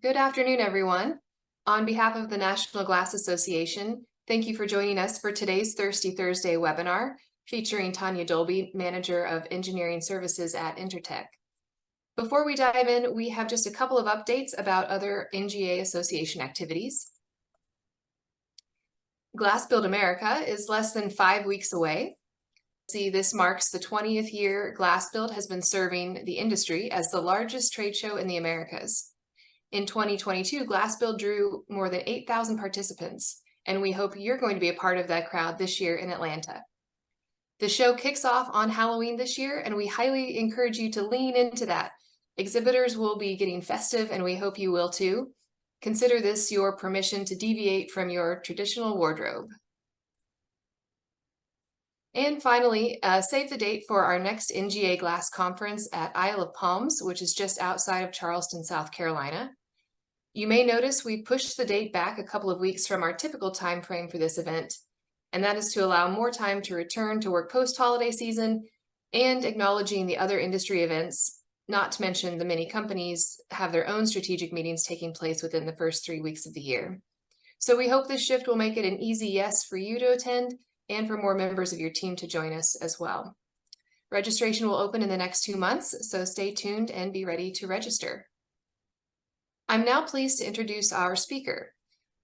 Good afternoon, everyone. On behalf of the National Glass Association, thank you for joining us for today's Thirsty Thursday webinar featuring Tanya Dolby, Manager of Engineering Services at Intertek. Before we dive in, we have just a couple of updates about other NGA Association activities. Glass Build America is less than 5 weeks away. See, this marks the 20th year Glass Build has been serving the industry as the largest trade show in the Americas. In 2022, Glass Build drew more than 8,000 participants, and we hope you're going to be a part of that crowd this year in Atlanta. The show kicks off on Halloween this year, and we highly encourage you to lean into that. Exhibitors will be getting festive, and we hope you will too. Consider this your permission to deviate from your traditional wardrobe. And finally, save the date for our next NGA Glass Conference at Isle of Palms, which is just outside of Charleston, South Carolina. You may notice we pushed the date back a couple of weeks from our typical time frame for this event, and that is to allow more time to return to work post-holiday season and acknowledging the other industry events, not to mention the many companies have their own strategic meetings taking place within the first 3 weeks of the year. So we hope this shift will make it an easy yes for you to attend and for more members of your team to join us as well. Registration will open in the next 2 months, so stay tuned and be ready to register. I'm now pleased to introduce our speaker.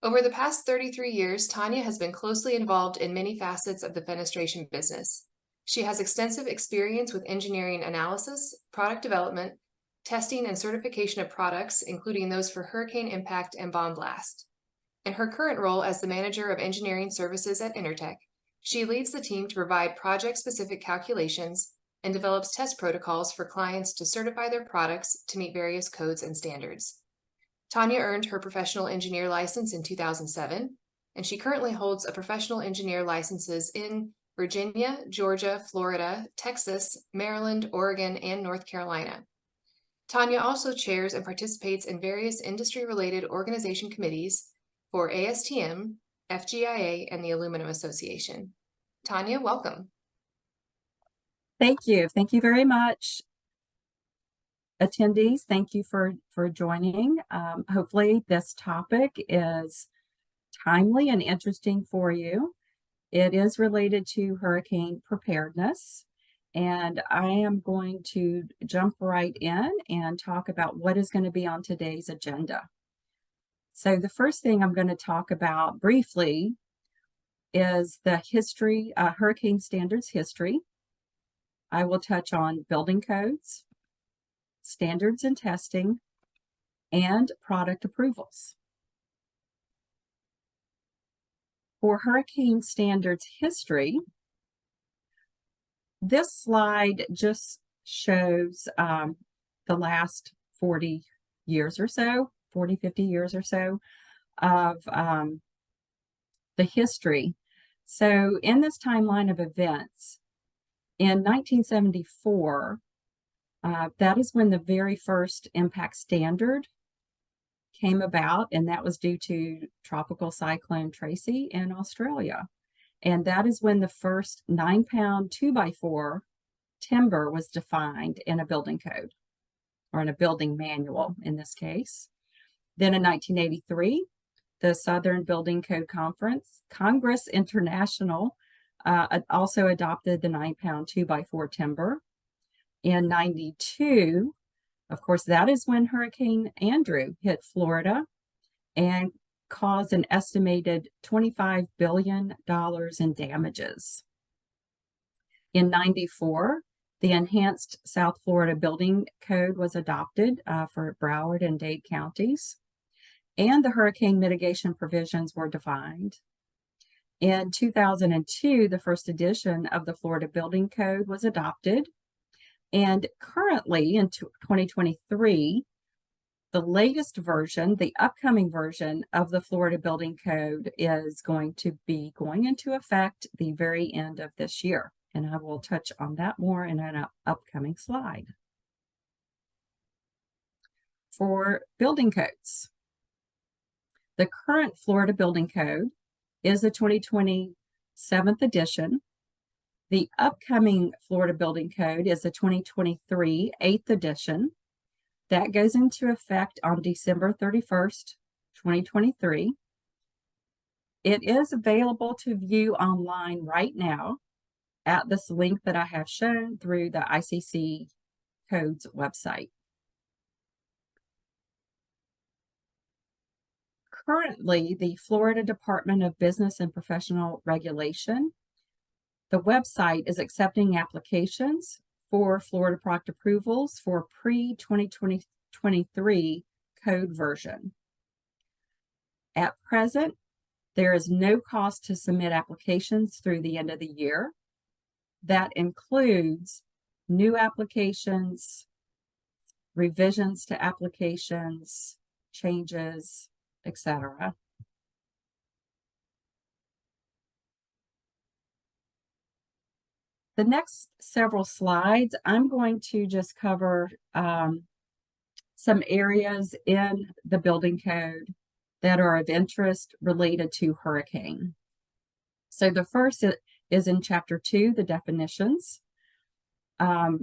Over the past 33 years, Tanya has been closely involved in many facets of the fenestration business. She has extensive experience with engineering analysis, product development, testing and certification of products, including those for hurricane impact and bomb blast. In her current role as the Manager of Engineering Services at Intertek, she leads the team to provide project-specific calculations and develops test protocols for clients to certify their products to meet various codes and standards. Tanya earned her professional engineer license in 2007, and she currently holds a professional engineer licenses in Virginia, Georgia, Florida, Texas, Maryland, Oregon, and North Carolina. Tanya also chairs and participates in various industry-related organization committees for ASTM, FGIA, and the Aluminum Association. Tanya, welcome. Thank you. Thank you very much. Attendees, thank you for joining. Hopefully this topic is timely and interesting for you. It is related to hurricane preparedness, and I am going to jump right in and talk about what is going to be on today's agenda. So the first thing I'm going to talk about briefly is the history, hurricane standards history. I will touch on building codes, standards and testing, and product approvals. For hurricane standards history, this slide just shows the last 40 years or so, 40, 50 years or so of the history. So in this timeline of events, in 1974, that is when the very first impact standard came about, and that was due to Tropical Cyclone Tracy in Australia. And that is when the first 9-pound 2x4 timber was defined in a building code, or in a building manual in this case. Then in 1983, the Southern Building Code Congress International also adopted the 9-pound 2x4 timber. In 92, of course, that is when Hurricane Andrew hit Florida and caused an estimated $25 billion in damages. In 94, the enhanced South Florida Building Code was adopted for Broward and Dade counties, and the hurricane mitigation provisions were defined. In 2002, the first edition of the Florida Building Code was adopted. And currently in 2023, the latest version, the upcoming version of the Florida Building Code is going to be going into effect the very end of this year. And I will touch on that more in an upcoming slide. For building codes, the current Florida Building Code is the 2020 7th edition. The upcoming Florida Building Code is the 2023 8th edition. That goes into effect on December 31st, 2023. It is available to view online right now at this link that I have shown through the ICC codes website. Currently, the Florida Department of Business and Professional Regulation, the website is accepting applications for Florida product approvals for pre-2023 code version. At present, there is no cost to submit applications through the end of the year. That includes new applications, revisions to applications, changes, etc. The next several slides, I'm going to just cover some areas in the building code that are of interest related to hurricane. So the first is in Chapter 2, the definitions. I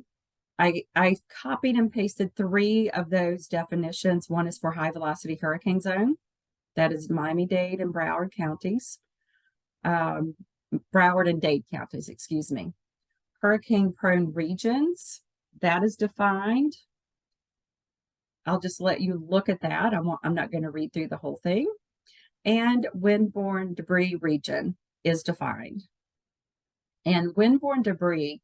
copied and pasted 3 of those definitions. One is for high velocity hurricane zone. That is Miami-Dade and Broward counties. Broward and Dade counties, excuse me. Hurricane prone regions, that is defined. I'll just let you look at that. I'm not going to read through the whole thing. And windborne debris region is defined. And windborne debris,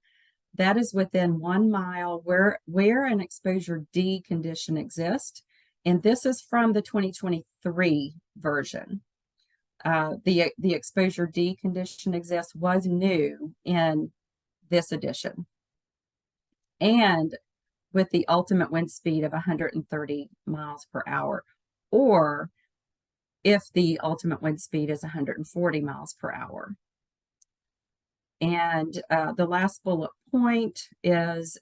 that is within 1 mile where an exposure D condition exists. And this is from the 2023 version. The exposure D condition exists was new in this edition. And with the ultimate wind speed of 130 miles per hour, or if the ultimate wind speed is 140 miles per hour. And the last bullet point is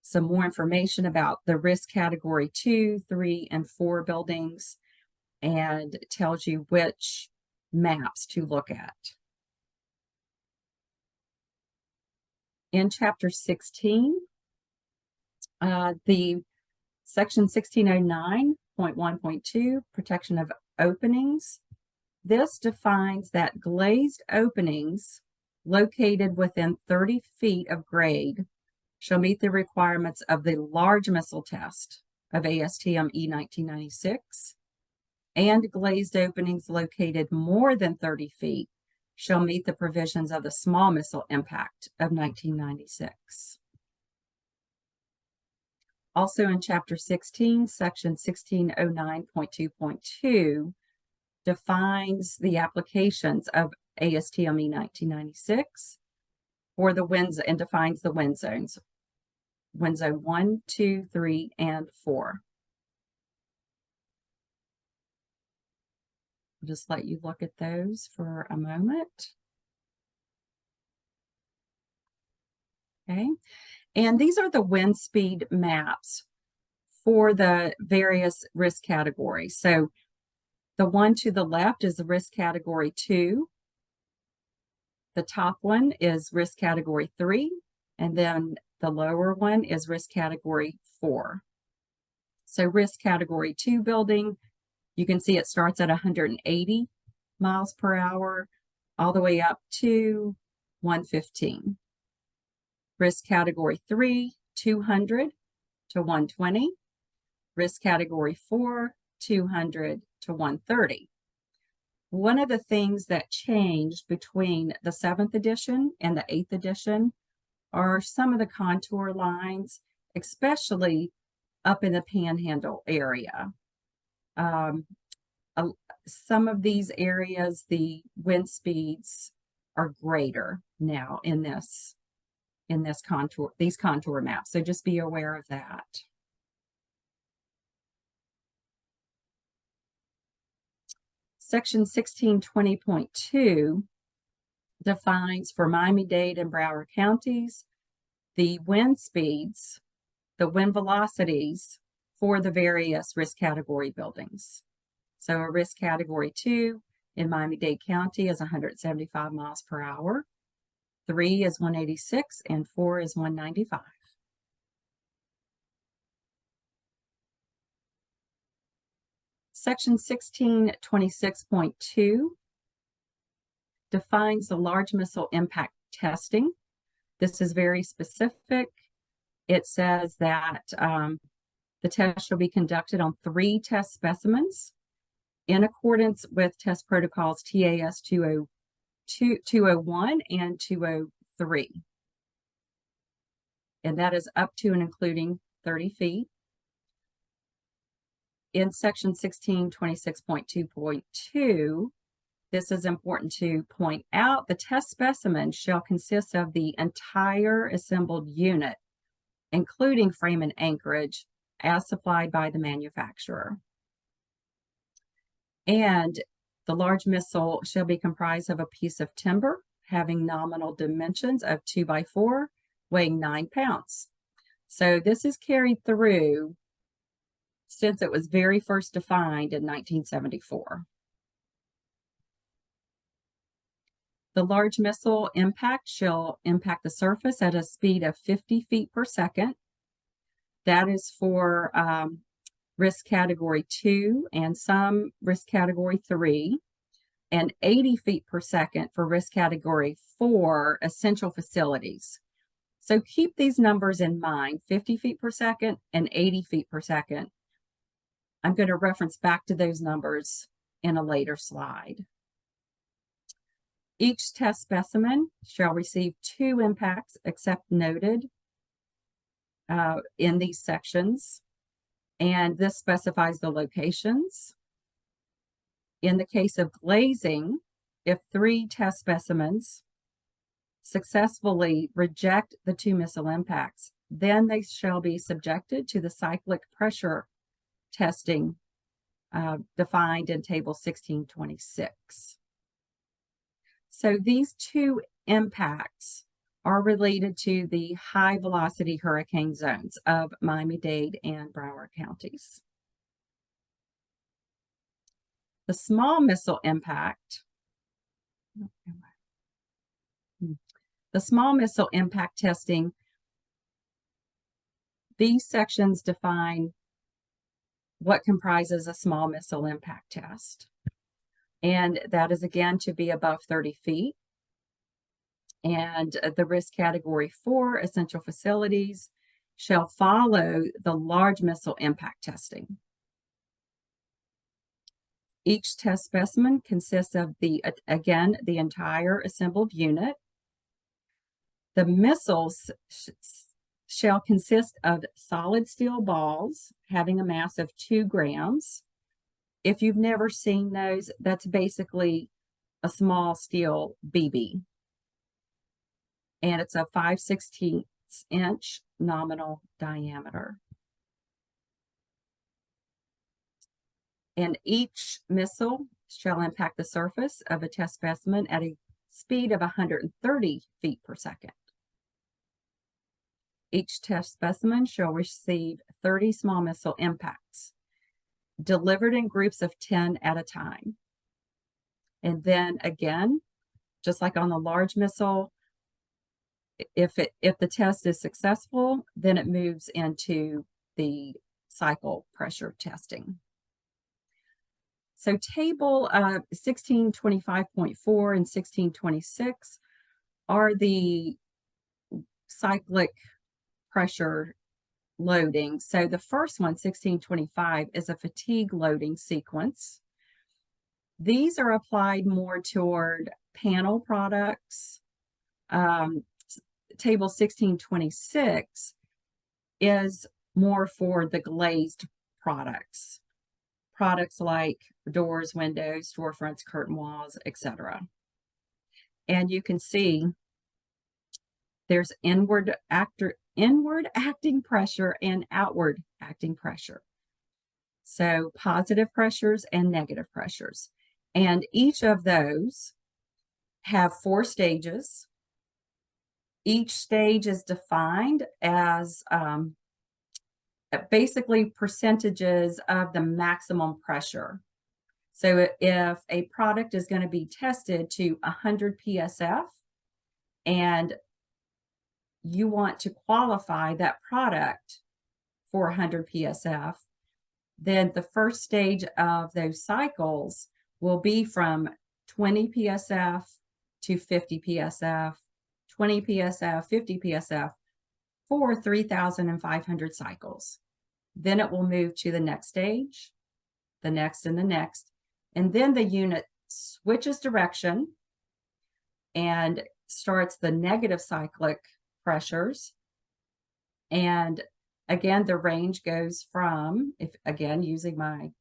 some more information about the risk category 2, 3, and 4 buildings, and tells you which maps to look at. In Chapter 16, the Section 1609.1.2, protection of openings. This defines that glazed openings located within 30 feet of grade shall meet the requirements of the large missile test of ASTM E1996, and glazed openings located more than 30 feet shall meet the provisions of the small missile impact of 1996. Also in Chapter 16, Section 1609.2.2 defines the applications of ASTM E1996 for the winds and defines the wind zones. Wind zone 1, 2, 3, and 4. I'll just let you look at those for a moment. Okay. And these are the wind speed maps for the various risk categories. So the one to the left is the risk category 2. The top one is risk category 3. And then the lower one is risk category 4. So risk category 2 building, you can see it starts at 180 miles per hour all the way up to 115. Risk category 3, 200 to 120. Risk category 4, 200 to 130. One of the things that changed between the 7th edition and the 8th edition are some of the contour lines, especially up in the Panhandle area. Some of these areas, the wind speeds are greater now in these contour maps. So just be aware of that. Section 1620.2 defines for Miami-Dade and Broward counties the wind speeds, the wind velocities for the various risk category buildings. So a risk category 2 in Miami-Dade County is 175 miles per hour. 3 is 186 and 4 is 195. Section 1626.2 defines the large missile impact testing. This is very specific. It says that the test shall be conducted on 3 test specimens in accordance with test protocols TAS 201 and 203. And that is up to and including 30 feet. In section 1626.2.2, this is important to point out, the test specimen shall consist of the entire assembled unit, including frame and anchorage, as supplied by the manufacturer. And the large missile shall be comprised of a piece of timber having nominal dimensions of 2 by 4, weighing 9 pounds. So this is carried through since it was very first defined in 1974. The large missile impact shall impact the surface at a speed of 50 feet per second. That is for risk category 2 and some risk category 3, and 80 feet per second for risk category 4 essential facilities. So keep these numbers in mind, 50 feet per second and 80 feet per second. I'm going to reference back to those numbers in a later slide. Each test specimen shall receive 2 impacts except noted in these sections, and this specifies the locations. In the case of glazing, if 3 test specimens successfully reject the 2 missile impacts, then they shall be subjected to the cyclic pressure testing defined in table 1626. So these 2 impacts are related to the high velocity hurricane zones of Miami-Dade and Broward counties. The small missile impact, testing, these sections define what comprises a small missile impact test. And that is again to be above 30 feet. And the risk category 4 essential facilities shall follow the large missile impact testing. Each test specimen consists of the entire assembled unit. The missiles shall consist of solid steel balls having a mass of 2 grams. If you've never seen those, that's basically a small steel BB. And it's a 5/16 inch nominal diameter. And each missile shall impact the surface of a test specimen at a speed of 130 feet per second. Each test specimen shall receive 30 small missile impacts, delivered in groups of 10 at a time. And then again, just like on the large missile, if the test is successful, then it moves into the cycle pressure testing. So table 1625.4 and 1626 are the cyclic pressure loading. So the first one, 1625, is a fatigue loading sequence. These are applied more toward panel products. Table 1626 is more for the glazed products. Products like doors, windows, storefronts, curtain walls, etc. And you can see there's inward acting pressure and outward acting pressure. So positive pressures and negative pressures. And each of those have 4 stages. Each stage is defined as basically percentages of the maximum pressure. So if a product is going to be tested to 100 PSF and you want to qualify that product for 100 PSF, then the first stage of those cycles will be from 20 PSF to 50 PSF, 20 PSF, 50 PSF for 3,500 cycles. Then it will move to the next stage, the next and the next, and then the unit switches direction and starts the negative cyclic pressures. And again, the range goes from, if again, using my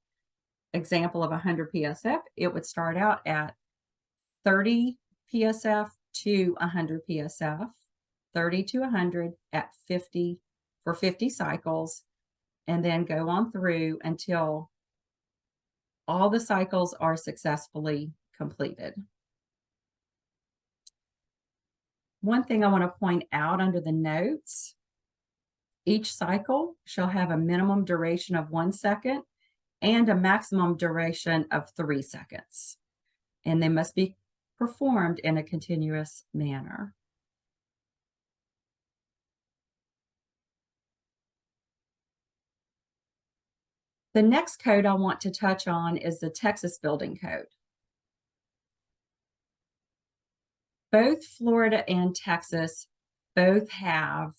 example of 100 PSF, it would start out at 30 PSF to 100 PSF, 30 to 100 at 50 for 50 cycles, and then go on through until all the cycles are successfully completed. One thing I want to point out under the notes, each cycle shall have a minimum duration of 1 second and a maximum duration of 3 seconds. And they must be performed in a continuous manner. The next code I want to touch on is the Texas Building Code. Both Florida and Texas both have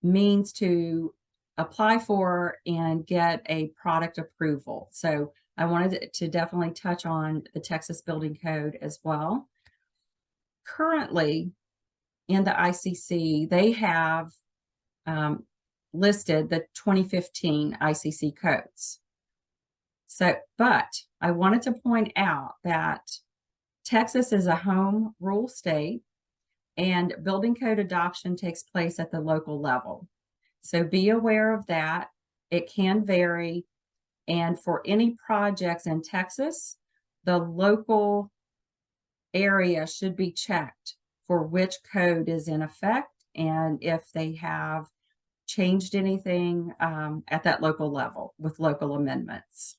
means to apply for and get a product approval. So I wanted to definitely touch on the Texas Building Code as well. Currently, in the ICC, they have listed the 2015 ICC codes. So, but I wanted to point out that Texas is a home rule state, and building code adoption takes place at the local level. So be aware of that. It can vary. And for any projects in Texas, the local area should be checked for which code is in effect and if they have changed anything at that local level with local amendments.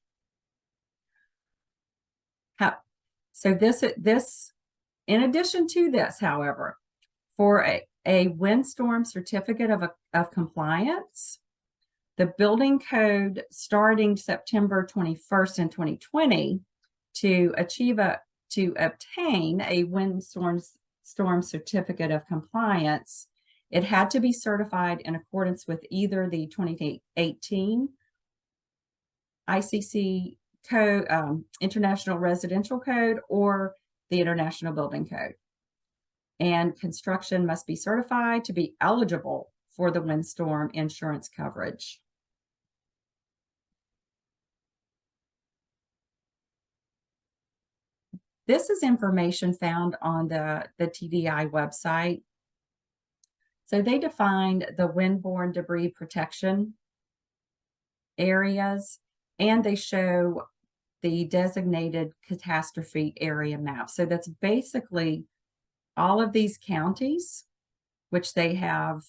So this, in addition to this, however, for a windstorm certificate of compliance, the building code starting September 21st in 2020 to obtain a windstorm certificate of compliance, it had to be certified in accordance with either the 2018 ICC code, International Residential Code, or the International Building Code. And construction must be certified to be eligible for the windstorm insurance coverage. This is information found on the TDI website. So they defined the windborne debris protection areas, and they show the designated catastrophe area map. So that's basically all of these counties, which they have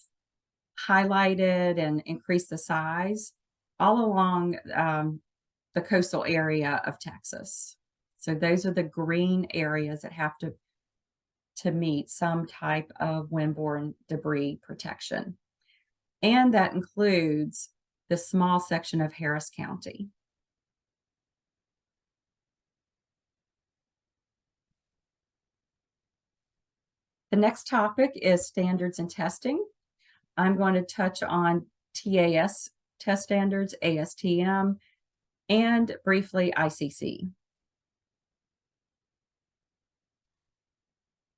highlighted and increased the size all along the coastal area of Texas. So those are the green areas that have to meet some type of windborne debris protection. And that includes the small section of Harris County. The next topic is standards and testing. I'm going to touch on TAS test standards, ASTM, and briefly ICC.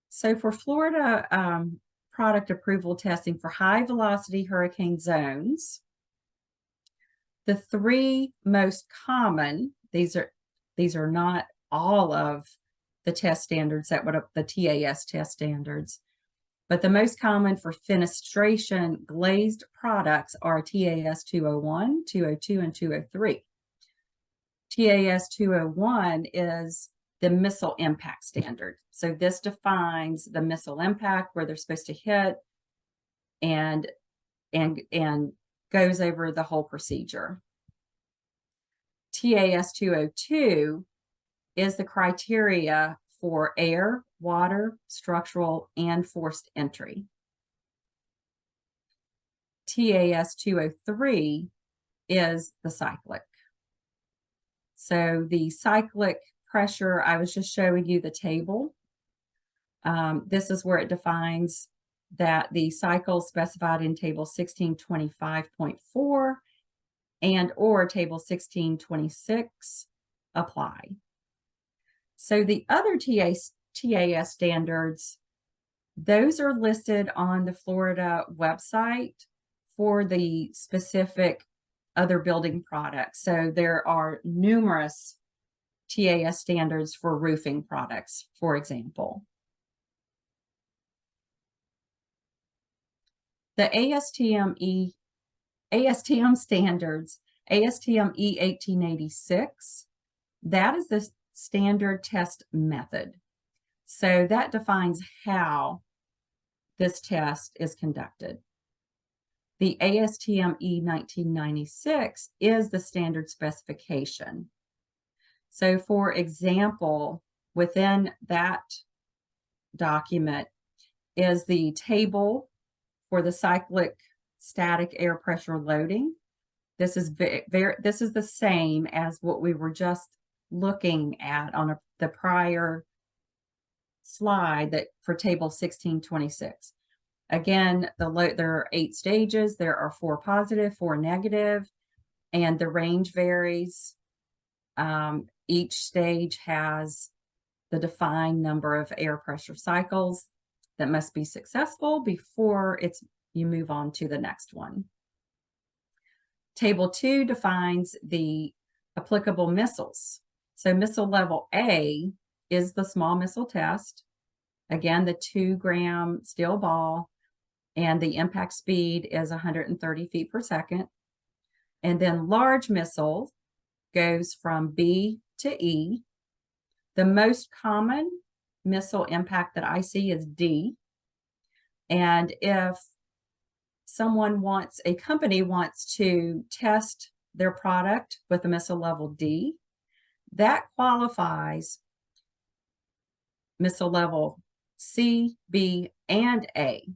So for Florida product approval testing for high velocity hurricane zones, the 3 most common, these are not all of the test standards that would have the TAS test standards, but the most common for fenestration glazed products are TAS 201, 202, and 203. TAS 201 is the missile impact standard. So this defines the missile impact, where they're supposed to hit, and goes over the whole procedure. TAS 202 is the criteria for air, water, structural, and forced entry. TAS 203 is the cyclic. So the cyclic pressure, I was just showing you the table. This is where it defines that the cycles specified in table 1625.4 and or table 1626 apply. So the other TAS standards, those are listed on the Florida website for the specific other building products. So there are numerous TAS standards for roofing products, for example. The ASTM standards, ASTM E1886, that is the standard test method. So that defines how this test is conducted. The ASTM E1996 is the standard specification. So for example, within that document is the table for the cyclic static air pressure loading. This is this is the same as what we were just looking at on the prior slide that for table 1626. Again, there are 8 stages. There are 4 positive, 4 negative, and the range varies. Each stage has the defined number of air pressure cycles that must be successful before you move on to the next one. Table 2 defines the applicable missiles. So missile level A is the small missile test. Again, the 2-gram steel ball, and the impact speed is 130 feet per second. And then large missile goes from B to E. The most common missile impact that I see is D. And if a company wants to test their product with a missile level D, that qualifies missile level C, B, and A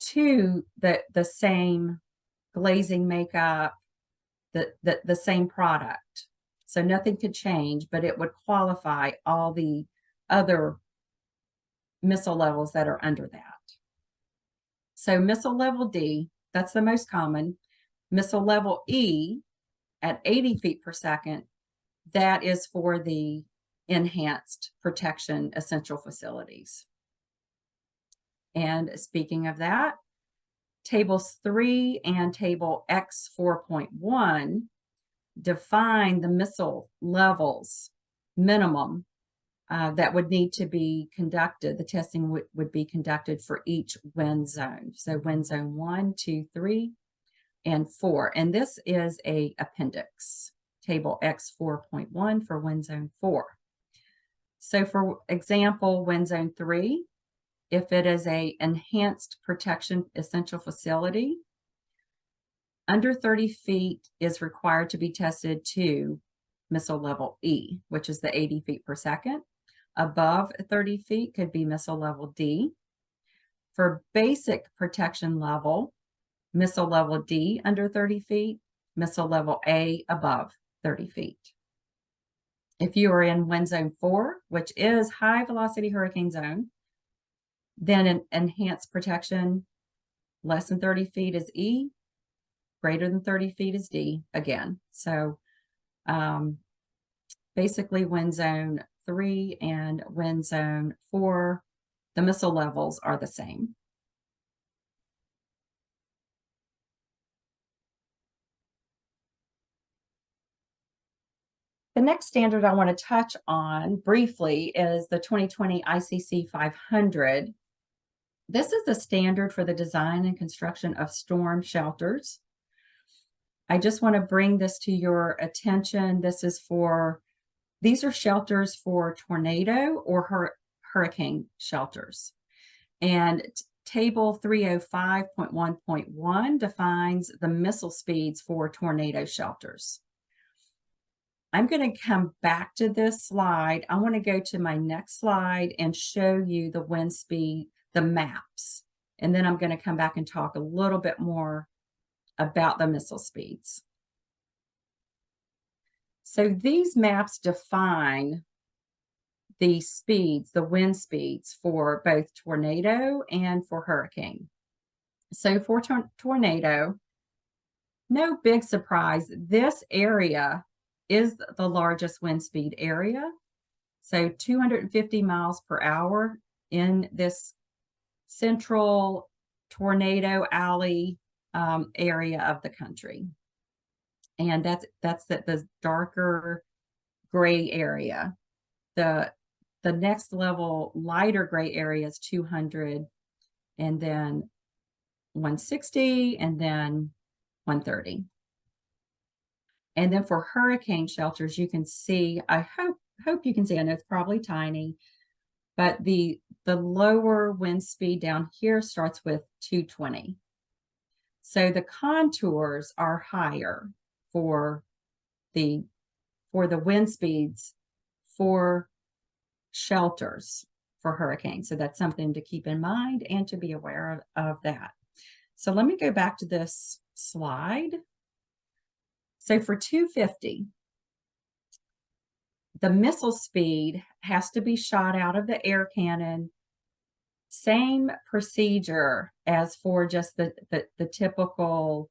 to the same glazing makeup, the same product. So nothing could change, but it would qualify all the other missile levels that are under that. So missile level D, that's the most common. Missile level E at 80 feet per second, that is for the enhanced protection essential facilities. And speaking of that, tables 3 and table X 4.1 define the missile levels minimum that would need to be conducted. The testing would be conducted for each wind zone. So wind zone 1, 2, 3, and 4. And this is a appendix, table X 4.1 for wind zone 4. So for example, wind zone 3, if it is a enhanced protection essential facility, under 30 feet is required to be tested to missile level E, which is the 80 feet per second. Above 30 feet could be missile level D. For basic protection level, missile level D under 30 feet, missile level A above 30 feet. If you are in wind zone 4, which is high velocity hurricane zone, then an enhanced protection less than 30 feet is E, greater than 30 feet is D again. So basically wind zone 3 and wind zone 4, the missile levels are the same. The next standard I want to touch on briefly is the 2020 ICC 500. This is the standard for the design and construction of storm shelters. I just want to bring this to your attention. These are shelters for tornado or hurricane shelters. And table 305.1.1 defines the missile speeds for tornado shelters. I'm going to come back to this slide. I want to go to my next slide and show you the wind speed, the maps. And then I'm going to come back and talk a little bit more about the missile speeds. So these maps define the speeds, the wind speeds for both tornado and for hurricane. So for tornado, no big surprise, this area is the largest wind speed area. So 250 miles per hour in this central tornado alley area of the country. And that's the darker gray area. The next level lighter gray area is 200, and then 160, and then 130. And then for hurricane shelters, you can see, I hope you can see, I know it's probably tiny, but the lower wind speed down here starts with 220. So the contours are higher for the wind speeds for shelters for hurricanes. So that's something to keep in mind and to be aware of that. So let me go back to this slide. So for 250, the missile speed has to be shot out of the air cannon. Same procedure as for just the typical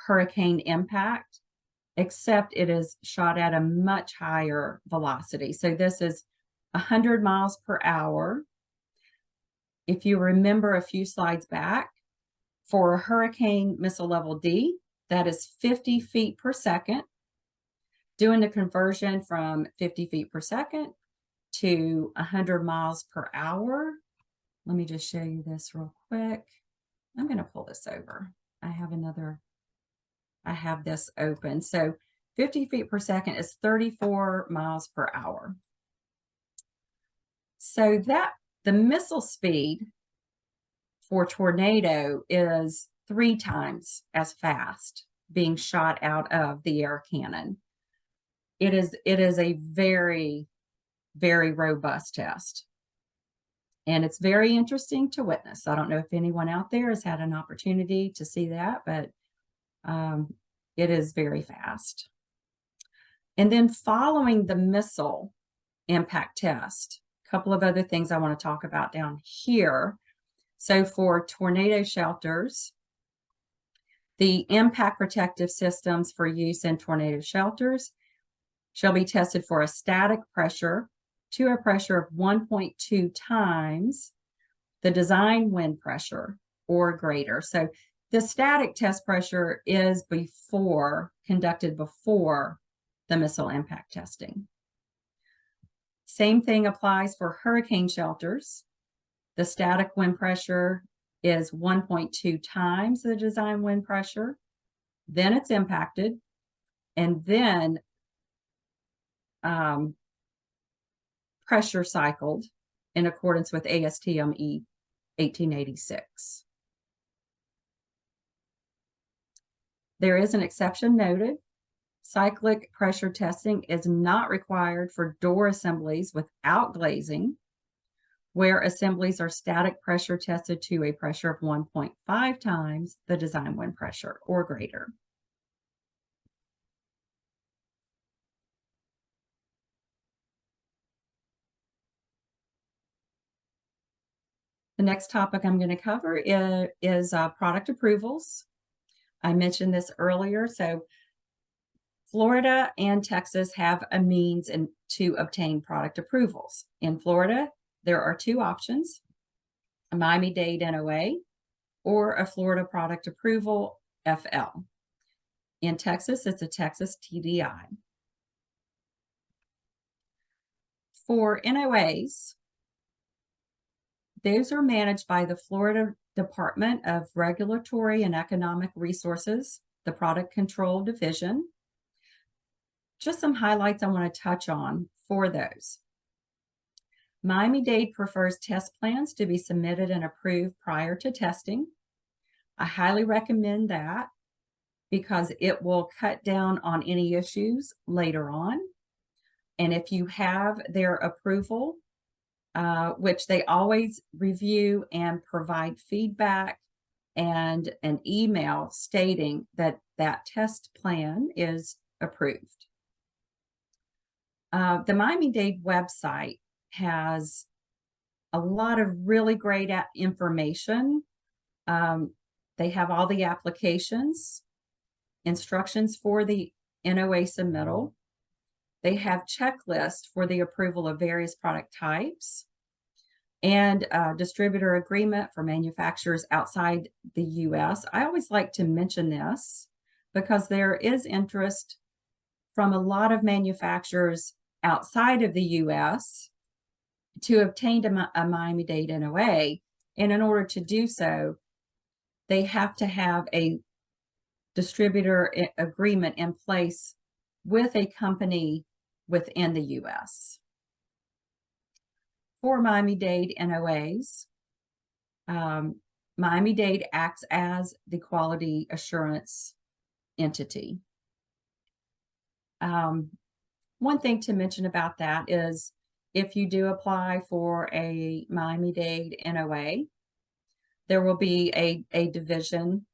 hurricane impact, except it is shot at a much higher velocity. So this is 100 miles per hour. If you remember a few slides back, for a hurricane missile level D, that is 50 feet per second. Doing the conversion from 50 feet per second to 100 miles per hour. Let me just show you this real quick. I'm going to pull this over. I have this open. So 50 feet per second is 34 miles per hour. So that the missile speed for tornado is 3 times as fast being shot out of the air cannon. It is a very, very robust test. And it's very interesting to witness. I don't know if anyone out there has had an opportunity to see that, but it is very fast. And then following the missile impact test, a couple of other things I want to talk about down here. So for tornado shelters, the impact protective systems for use in tornado shelters shall be tested for a static pressure to a pressure of 1.2 times the design wind pressure or greater. So the static test pressure is conducted before the missile impact testing. Same thing applies for hurricane shelters. The static wind pressure is 1.2 times the design wind pressure. Then it's impacted, and then pressure cycled in accordance with ASTM 1886. There is an exception noted. Cyclic pressure testing is not required for door assemblies without glazing, where assemblies are static pressure tested to a pressure of 1.5 times the design wind pressure or greater. The next topic I'm going to cover is product approvals. I mentioned this earlier. So Florida and Texas have a means to obtain product approvals. In Florida, there are 2 options, a Miami-Dade NOA or a Florida Product Approval FL. In Texas, it's a Texas TDI. For NOAs, those are managed by the Florida Department of Regulatory and Economic Resources, the Product Control Division. Just some highlights I want to touch on for those. Miami-Dade prefers test plans to be submitted and approved prior to testing. I highly recommend that because it will cut down on any issues later on. And if you have their approval, which they always review and provide feedback and an email stating that that test plan is approved. The Miami-Dade website has a lot of really great information. They have all the applications, instructions for the NOA submittal. They have checklists for the approval of various product types and a distributor agreement for manufacturers outside the US. I always like to mention this because there is interest from a lot of manufacturers outside of the US to obtain a Miami-Dade NOA. And in order to do so, they have to have a distributor agreement in place with a company within the US. For Miami-Dade NOAs, Miami-Dade acts as the quality assurance entity. One thing to mention about that is if you do apply for a Miami-Dade NOA, there will be a division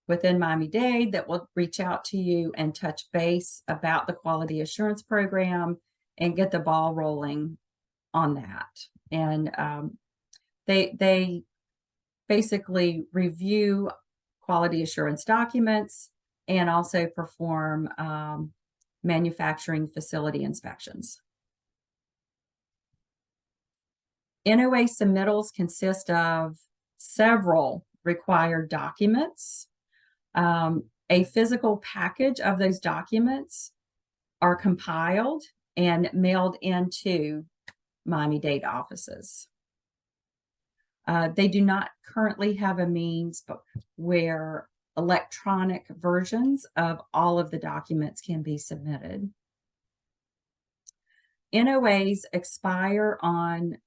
within Miami-Dade that will reach out to you and touch base about the quality assurance program and get the ball rolling on that. And they basically review quality assurance documents and also perform manufacturing facility inspections. NOA submittals consist of several required documents. A physical package of those documents are compiled and mailed into Miami-Dade offices. They do not currently have a means where electronic versions of all of the documents can be submitted. NOAs expire on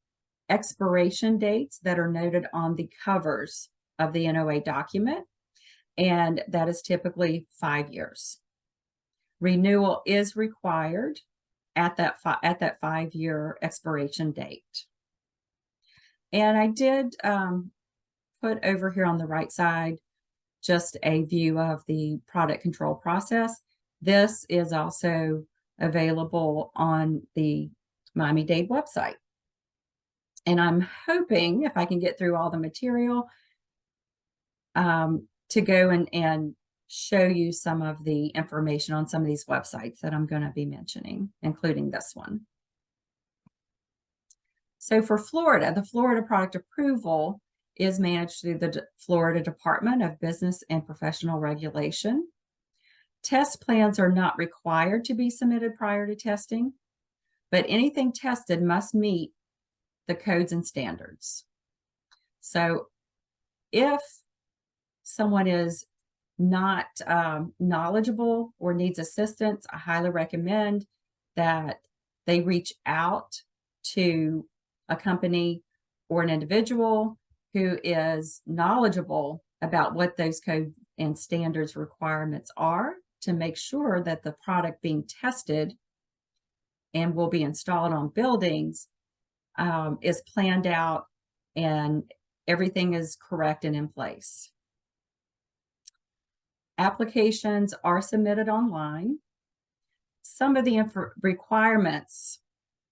expiration dates that are noted on the covers of the NOA document, and that is typically 5 years. Renewal is required at that 5-year expiration date. And I did put over here on the right side just a view of the product control process. This is also available on the Miami-Dade website. And I'm hoping, if I can get through all the material, to go and show you some of the information on some of these websites that I'm going to be mentioning, including this one. So for Florida, the Florida product approval is managed through the Florida Department of Business and Professional Regulation. Test plans are not required to be submitted prior to testing, but anything tested must meet the codes and standards. So if someone is not knowledgeable or needs assistance, I highly recommend that they reach out to a company or an individual who is knowledgeable about what those code and standards requirements are to make sure that the product being tested and will be installed on buildings is planned out and everything is correct and in place. Applications are submitted online. Some of the requirements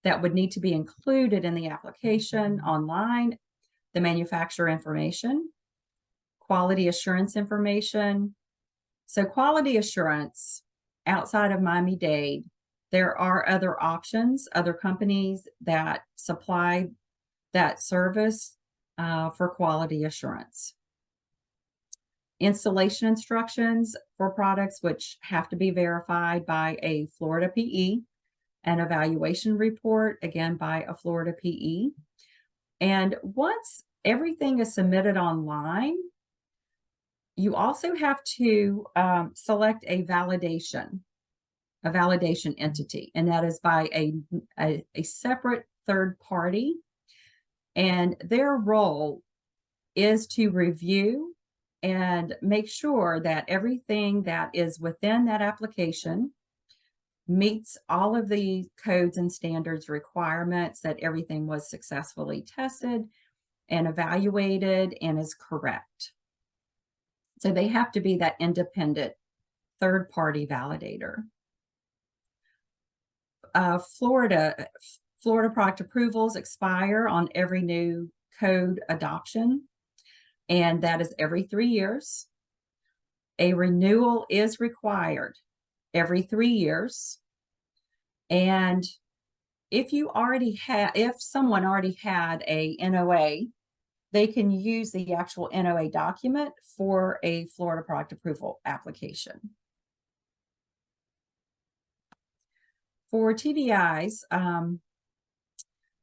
that would need to be included in the application online: the manufacturer information, quality assurance information. So quality assurance outside of Miami-Dade, there are other options, other companies that supply that service for quality assurance. Installation instructions for products which have to be verified by a Florida PE, an evaluation report, again by a Florida PE. And once everything is submitted online, you also have to select a validation entity, and that is by a separate third party. And their role is to review and make sure that everything that is within that application meets all of the codes and standards requirements, that everything was successfully tested and evaluated and is correct. So they have to be that independent third-party validator. Florida product approvals expire on every new code adoption, and that is every 3 years. A renewal is required every 3 years. And if someone already had a NOA, they can use the actual NOA document for a Florida product approval application. For TDIs,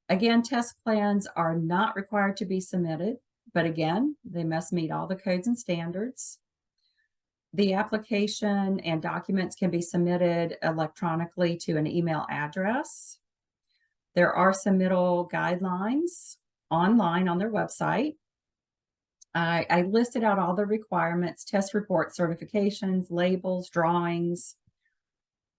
again, test plans are not required to be submitted, but again, they must meet all the codes and standards. The application and documents can be submitted electronically to an email address. There are submittal guidelines online on their website. I listed out all the requirements: test report, certifications, labels, drawings,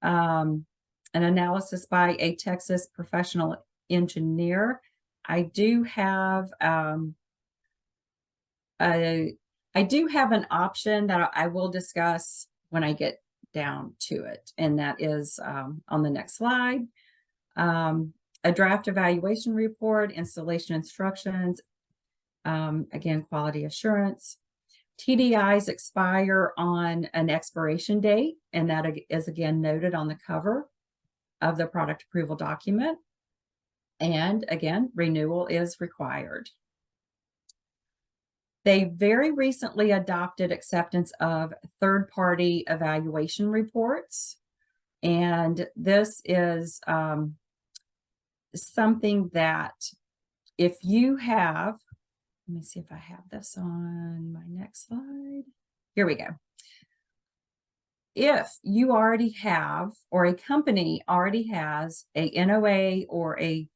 an analysis by a Texas professional engineer. I do have an option that I will discuss when I get down to it, and that is on the next slide. A draft evaluation report, installation instructions, again, quality assurance. TDIs expire on an expiration date, and that is again noted on the cover of the product approval document. And again, renewal is required. They very recently adopted acceptance of third-party evaluation reports. And this is something that if you have, let me see if I have this on my next slide. Here we go. If you already have, or a company already has a NOA or a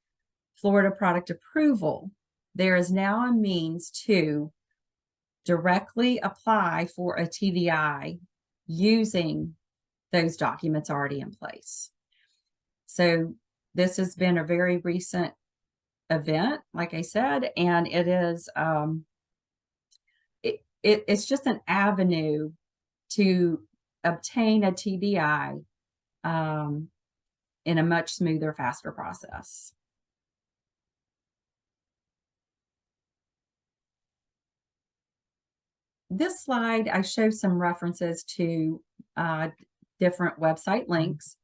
Florida product approval, there is now a means to directly apply for a TDI using those documents already in place. So this has been a very recent event, like I said, and it is it's just an avenue to obtain a TDI in a much smoother, faster process. This slide, I show some references to different website links.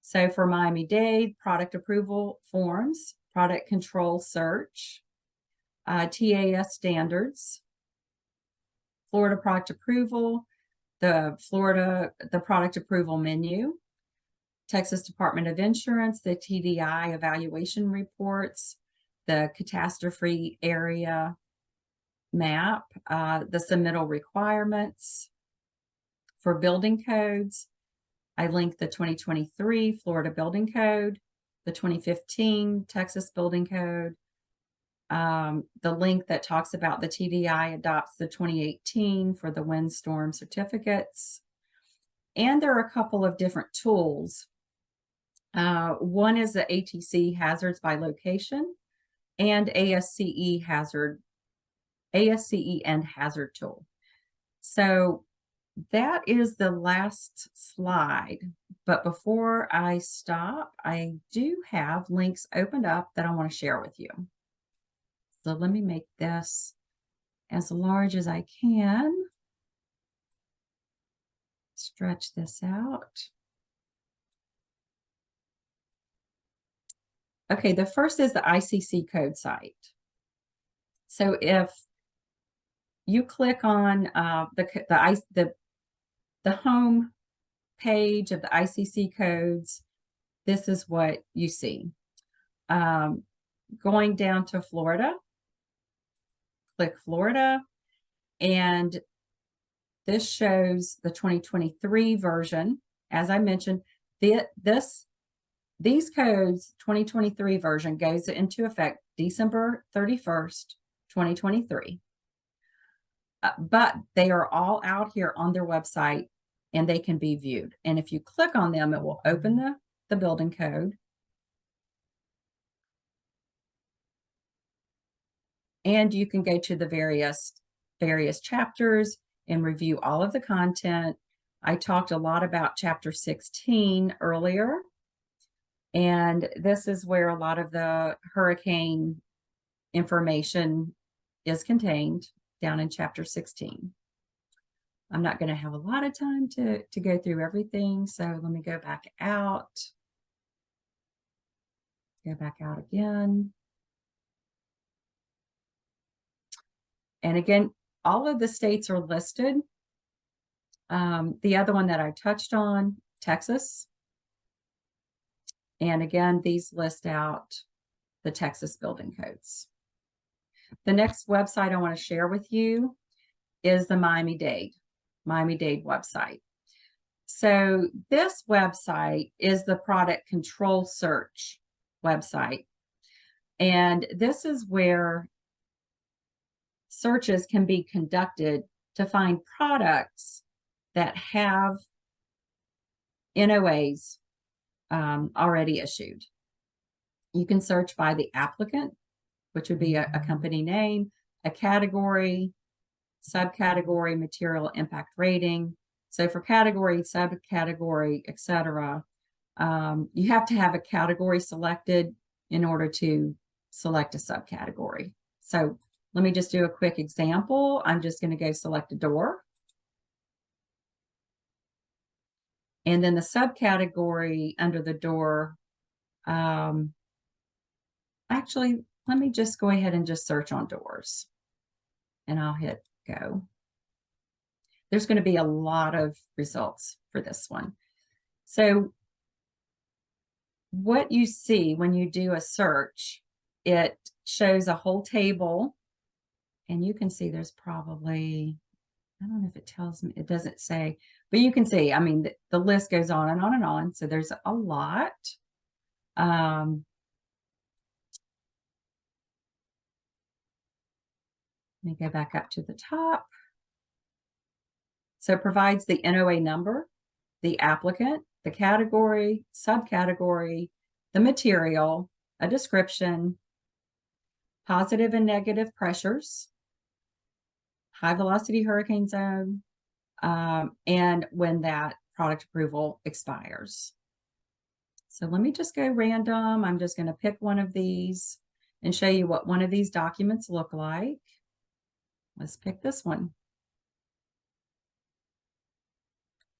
So for Miami-Dade, product approval forms, product control search, TAS standards, Florida product approval, the product approval menu, Texas Department of Insurance, the TDI evaluation reports, the catastrophe area map, the submittal requirements. For building codes, I linked the 2023 Florida Building Code, the 2015 Texas Building Code, the link that talks about the TDI adopts the 2018 for the windstorm certificates. And there are a couple of different tools. One is the ATC hazards by location and ASCE and hazard tool. So that is the last slide. But before I stop, I do have links opened up that I want to share with you. So let me make this as large as I can. Stretch this out. Okay, the first is the ICC code site. So if you click on the home page of the ICC codes, this is what you see. Going down to Florida, click Florida, and this shows the 2023 version. As I mentioned, these codes, 2023 version, goes into effect December 31st, 2023. But they are all out here on their website and they can be viewed. And if you click on them, it will open the building code. And you can go to the various chapters and review all of the content. I talked a lot about chapter 16 earlier. And this is where a lot of the hurricane information is contained down in chapter 16. I'm not going to have a lot of time to go through everything. So let me go back out. Go back out again. And again, all of the states are listed. The other one that I touched on, Texas. And again, these list out the Texas building codes. The next website I want to share with you is the Miami-Dade website. So this website is the product control search website. And this is where searches can be conducted to find products that have NOAs already issued. You can search by the applicant, which would be a company name, a category, subcategory, material impact rating. So for category, subcategory, etc., you have to have a category selected in order to select a subcategory. So let me just do a quick example. I'm just going to go select a door. And then the subcategory under the door, actually, let me just go ahead and just search on doors. And I'll hit go. There's going to be a lot of results for this one. So what you see when you do a search, it shows a whole table. And you can see there's probably, I don't know if it tells me, it doesn't say, but you can see, I mean, the list goes on and on and on. So there's a lot. Let me go back up to the top. So it provides the NOA number, the applicant, the category, subcategory, the material, a description, positive and negative pressures, high velocity hurricane zone, and when that product approval expires. So let me just go random. I'm just going to pick one of these and show you what one of these documents look like. Let's pick this one.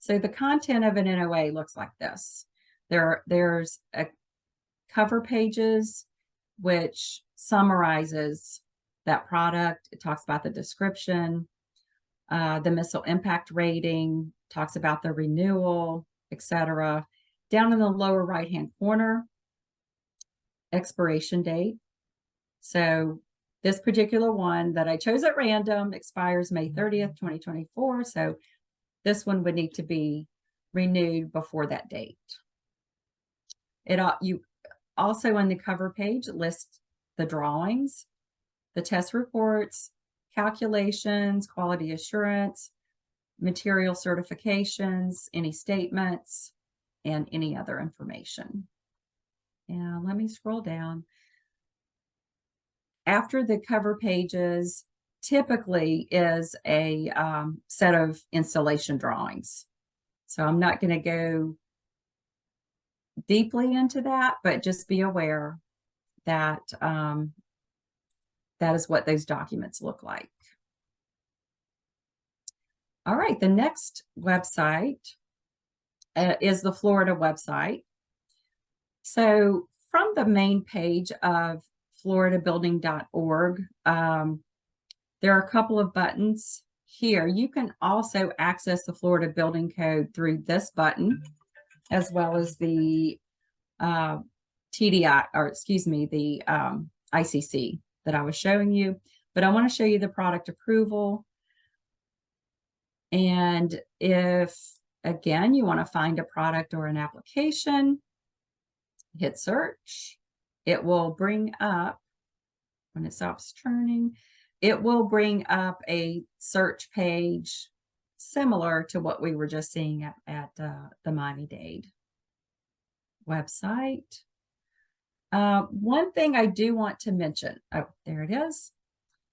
So the content of an NOA looks like this. There's a cover pages which summarizes that product. It talks about the description, the missile impact rating, talks about the renewal, etc. Down in the lower right-hand corner, expiration date. So this particular one that I chose at random expires May 30th, 2024. So this one would need to be renewed before that date. You also on the cover page list the drawings, the test reports, calculations, quality assurance, material certifications, any statements, and any other information. And let me scroll down. After the cover pages typically is a set of installation drawings. So I'm not going to go deeply into that, but just be aware that that is what those documents look like. All right, the next website is the Florida website. So from the main page of floridabuilding.org, there are a couple of buttons here. You can also access the Florida Building Code through this button, as well as the TDI, or excuse me, the ICC that I was showing you. But I want to show you the product approval. And if, again, you want to find a product or an application, hit search. It will bring up, when it stops turning, it will bring up a search page similar to what we were just seeing at the Miami-Dade website. One thing I do want to mention, oh, there it is.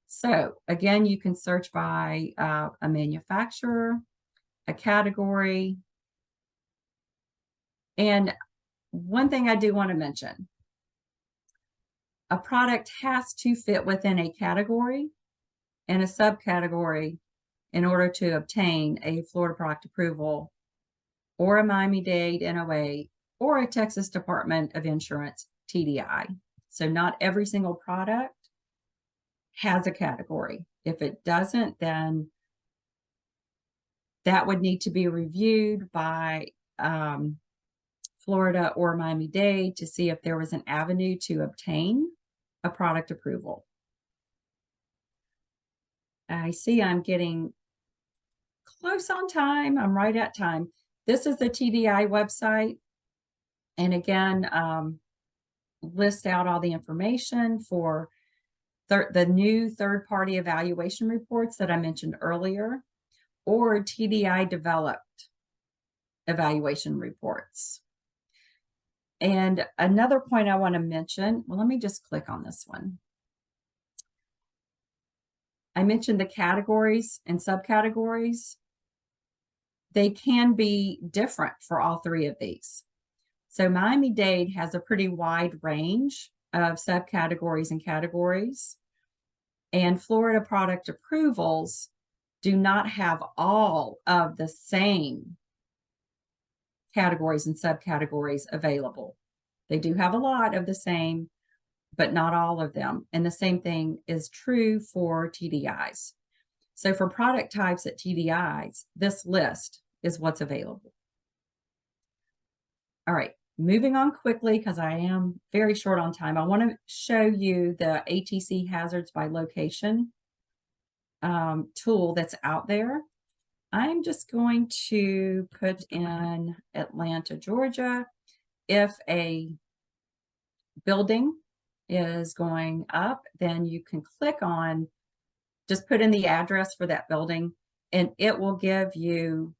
So again, you can search by a manufacturer, a category, and one thing I do want to mention, a product has to fit within a category and a subcategory in order to obtain a Florida product approval or a Miami-Dade NOA or a Texas Department of Insurance TDI. So not every single product has a category. If it doesn't, then that would need to be reviewed by Florida or Miami-Dade to see if there was an avenue to obtain a product approval. I see I'm getting close on time. I'm right at time. This is the TDI website. And again, list out all the information for the new third-party evaluation reports that I mentioned earlier, or TDI developed evaluation reports. And another point I want to mention, well, let me just click on this one. I mentioned the categories and subcategories. They can be different for all three of these. So Miami-Dade has a pretty wide range of subcategories and categories. And Florida product approvals do not have all of the same categories and subcategories available. They do have a lot of the same, but not all of them. And the same thing is true for TDIs. So for product types at TDIs, this list is what's available. All right, moving on quickly because I am very short on time. I want to show you the ATC hazards by location tool that's out there. I'm just going to put in Atlanta, Georgia. If a building is going up, then you can click on, just put in the address for that building, and it will give you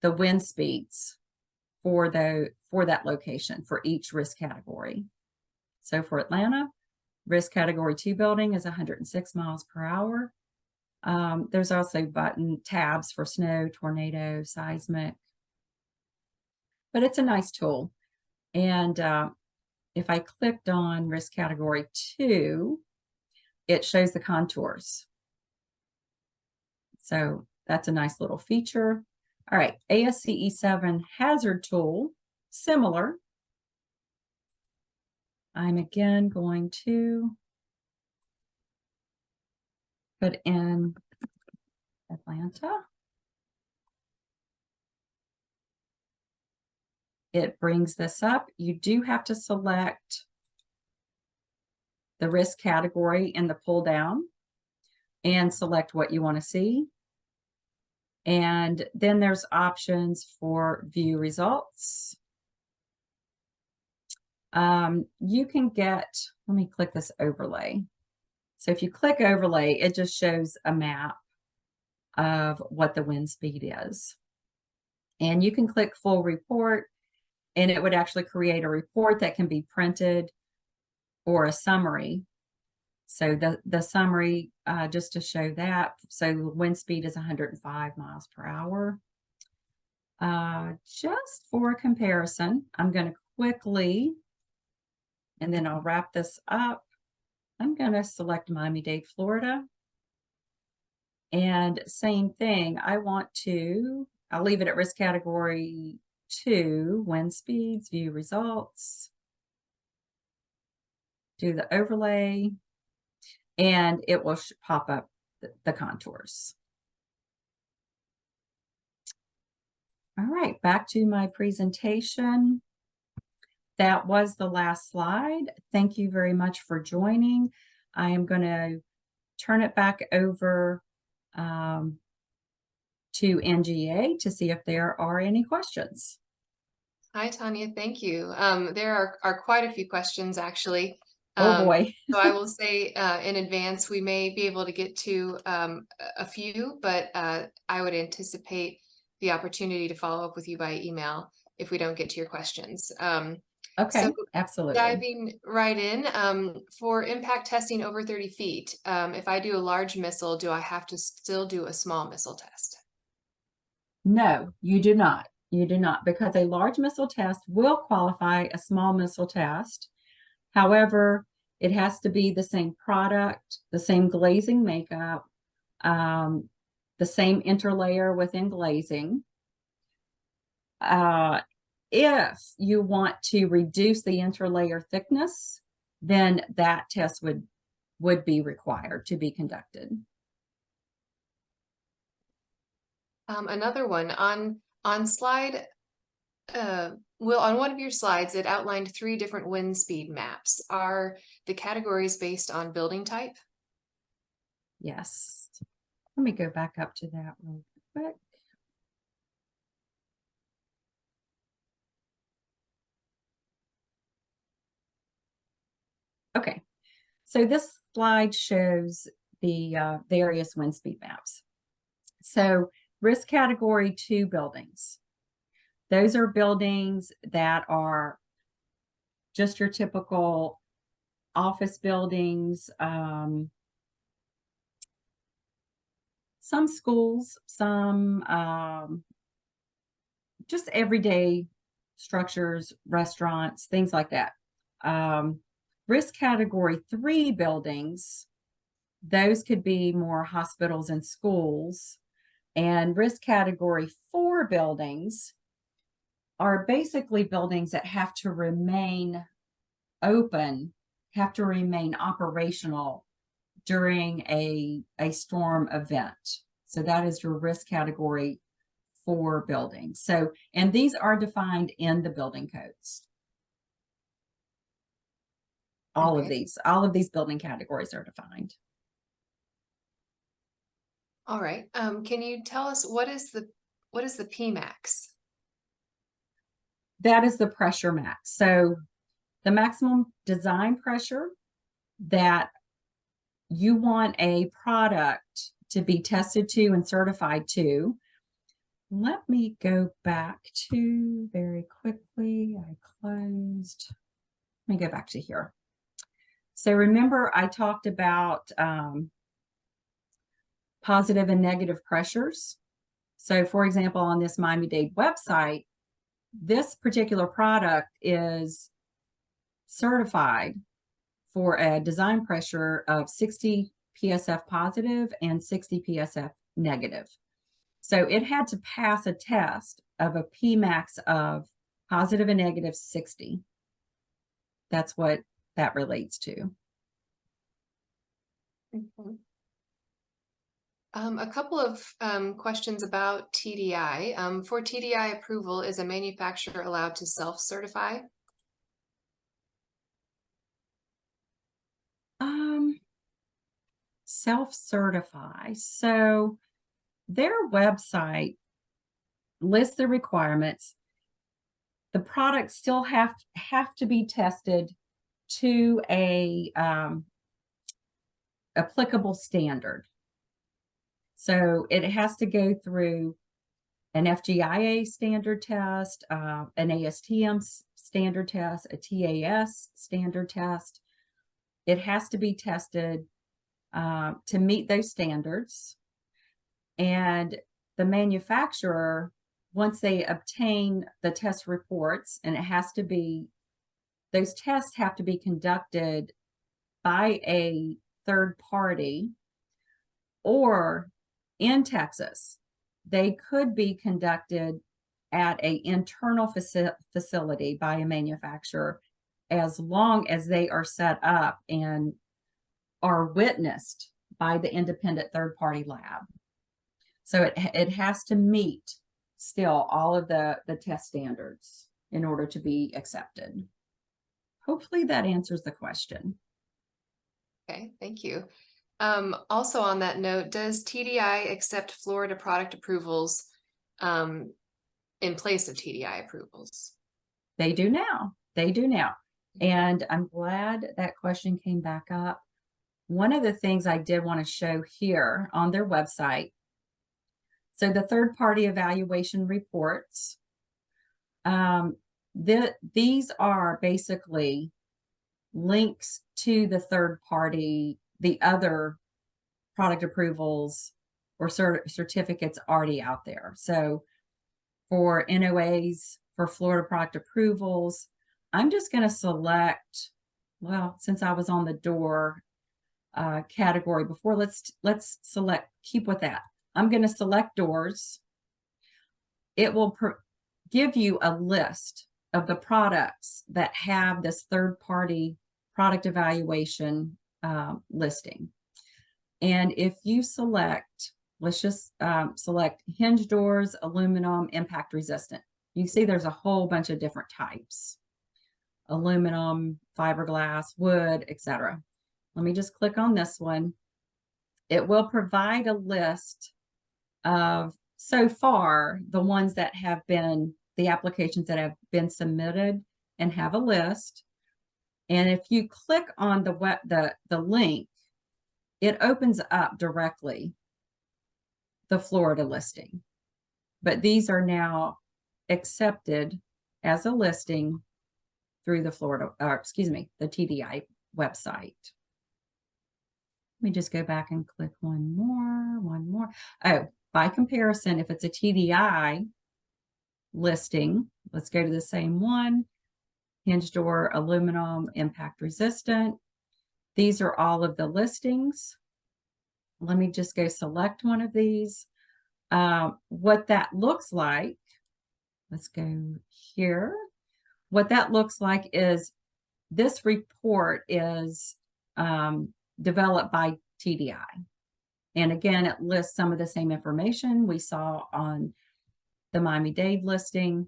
the wind speeds for that location for each risk category. So for Atlanta, risk category 2 building is 106 miles per hour. There's also button tabs for snow, tornado, seismic, but it's a nice tool. And if I clicked on risk category 2, it shows the contours. So that's a nice little feature. All right, ASCE 7 hazard tool, similar. I'm again going to put in Atlanta. It brings this up. You do have to select the risk category in the pull down and select what you want to see. And then there's options for view results. You can get, let me click this overlay. So if you click overlay, it just shows a map of what the wind speed is. And you can click full report, and it would actually create a report that can be printed or a summary. So the summary, just to show that, so wind speed is 105 miles per hour. Just for comparison, I'm going to quickly, and then I'll wrap this up. I'm going to select Miami-Dade, Florida. And same thing, I'll leave it at risk category 2, wind speeds, view results, do the overlay, and it will pop up the contours. All right, back to my presentation. That was the last slide. Thank you very much for joining. I am going to turn it back over to NGA to see if there are any questions. Hi, Tanya. Thank you. There are quite a few questions, actually. Oh boy. So I will say in advance, we may be able to get to a few, but I would anticipate the opportunity to follow up with you by email if we don't get to your questions. Okay, so absolutely. Diving right in, for impact testing over 30 feet, if I do a large missile, do I have to still do a small missile test? No, you do not. You do not, because a large missile test will qualify a small missile test. However, it has to be the same product, the same glazing makeup, the same interlayer within glazing. If you want to reduce the interlayer thickness, then that test would be required to be conducted. Another one on slide, Will, on one of your slides, it outlined 3 different wind speed maps. Are the categories based on building type? Yes. Let me go back up to that real quick. Okay, so this slide shows the various wind speed maps. So risk category 2 buildings. Those are buildings that are just your typical office buildings, some schools, some just everyday structures, restaurants, things like that. Risk category 3 buildings, those could be more hospitals and schools. And risk category 4 buildings are basically buildings that have to remain open, have to remain operational during a storm event. So that is your risk category 4 buildings. So, and these are defined in the building codes. All of these building categories are defined. All right. Can you tell us what is the Pmax? That is the pressure max. So the maximum design pressure that you want a product to be tested to and certified to. Let me go back to very quickly. I closed. Let me go back to here. So remember, I talked about positive and negative pressures. So for example, on this Miami-Dade website, this particular product is certified for a design pressure of 60 PSF positive and 60 PSF negative. So it had to pass a test of a Pmax of positive and negative 60. That's what that relates to. Mm-hmm. A couple of questions about TDI. For TDI approval, is a manufacturer allowed to self-certify? Self-certify. So their website lists the requirements. The products still have to be tested to a applicable standard. So it has to go through an FGIA standard test, an ASTM standard test, a TAS standard test. It has to be tested to meet those standards. And the manufacturer, once they obtain the test reports, and it has to be, those tests have to be conducted by a third party, or in Texas, they could be conducted at an internal facility by a manufacturer, as long as they are set up and are witnessed by the independent third-party lab. So it has to meet still all of the test standards in order to be accepted. Hopefully that answers the question. Okay, thank you. Also on that note, does TDI accept Florida product approvals in place of TDI approvals? They do now. They do now. And I'm glad that question came back up. One of the things I did want to show here on their website, so the third-party evaluation reports, these are basically links to the third party, the other product approvals or certificates already out there. So for NOAs, for Florida product approvals. I'm just going to select, well, since I was on the door category before, let's select, keep with that. I'm going to select doors. It will give you a list of the products that have this third-party product evaluation listing. And if you select, let's just select hinge doors, aluminum, impact resistant. You see there's a whole bunch of different types. Aluminum, fiberglass, wood, etc. Let me just click on this one. It will provide a list of, so far, the ones that have been, the applications that have been submitted and have a list. And if you click on the link, it opens up directly the Florida listing. But these are now accepted as a listing through the the TDI website. Let me just go back and click one more. Oh, by comparison, if it's a TDI listing, let's go to the same one. Hinge door, aluminum, impact resistant. These are all of the listings. Let me just go select one of these. What that looks like, let's go here. What that looks like is this report is developed by TDI. And again, it lists some of the same information we saw on the Miami-Dade listing,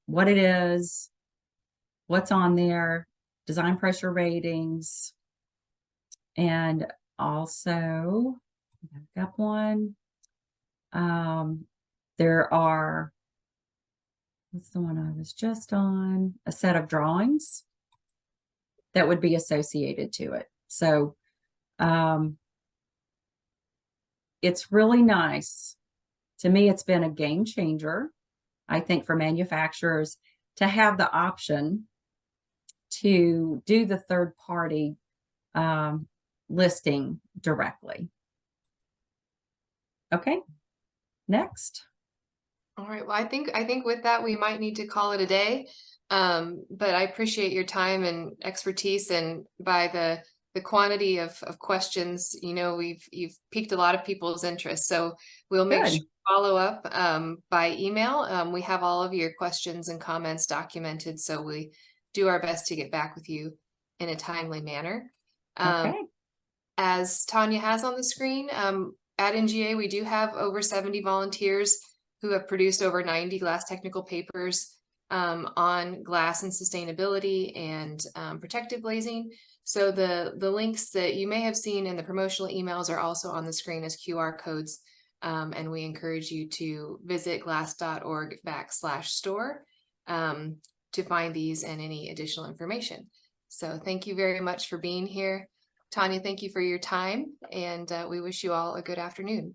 what it is, what's on there, design pressure ratings, and also, I've got one. There are, what's the one I was just on? A set of drawings that would be associated to it. So it's really nice. To me, it's been a game changer, I think, for manufacturers to have the option to do the third party listing directly. Okay, next. All right. Well, I think with that, we might need to call it a day. But I appreciate your time and expertise, and by the quantity of questions, you know, you've piqued a lot of people's interest. So we'll make sure to follow up by email. We have all of your questions and comments documented, so we do our best to get back with you in a timely manner. Okay. As Tanya has on the screen, at NGA, we do have over 70 volunteers who have produced over 90 glass technical papers on glass and sustainability and protective glazing. So the links that you may have seen in the promotional emails are also on the screen as QR codes. And we encourage you to visit glass.org/store to find these and any additional information. So thank you very much for being here. Tanya, thank you for your time, and we wish you all a good afternoon.